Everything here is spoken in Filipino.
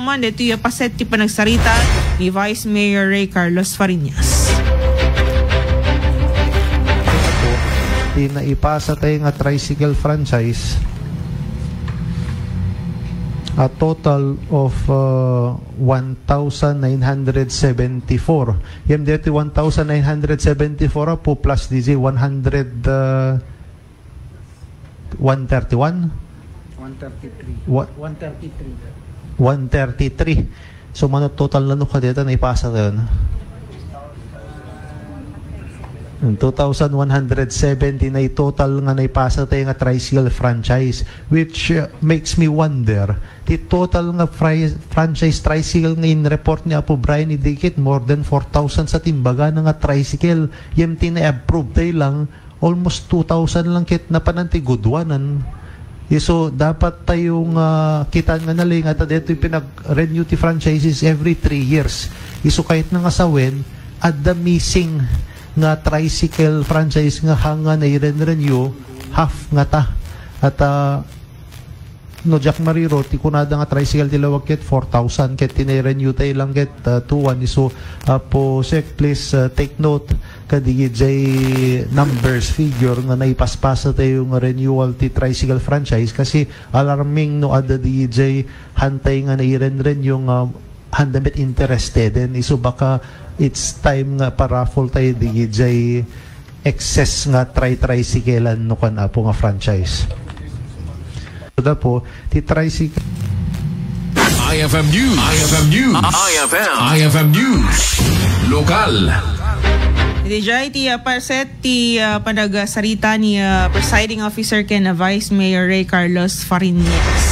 man dito yung paset ti panagsarita ni Vice Mayor Ray Carlos Fariñas. Naipasa tayo nga tricycle franchise a total of 1,974. Yan dito 1,974 po plus DJ 131 133 so mano total na no kadeta na ipasa tayo na 2,170 na total nga naipasa tayo nga tricycle franchise, which makes me wonder the total nga franchise tricycle nga in-report ni Apo Brian idikit more than 4,000 sa timbaga na nga tricycle yung tina-approve tayo lang almost 2,000 lang kit na panantigudwanan. So dapat tayong kita nga naling at dito yung pinag-renew ti franchises every 3 years. So kahit nga sawin at the missing nga tricycle franchise nga hanga na i-renew half nga ta at no Jack Mariro ti kunada nga tricycle tilawag ket 4,000 ket tine-renew tayo lang ket 2,1 so po sec please take note kadigi jay numbers figure nga naipaspasa tayo nga renewal ti tricycle franchise kasi alarming no ada DJ hantay nga na i-renew yung handamit interested and iso baka it's time nga para full tayo DJ excess nga tricyclean no kan po nga franchise. So da po ti tricycle IFM News. IFM News. Lokal. DJ ti parset ti panagsarita ni presiding officer ken Vice Mayor Ray Carlos Fariñas.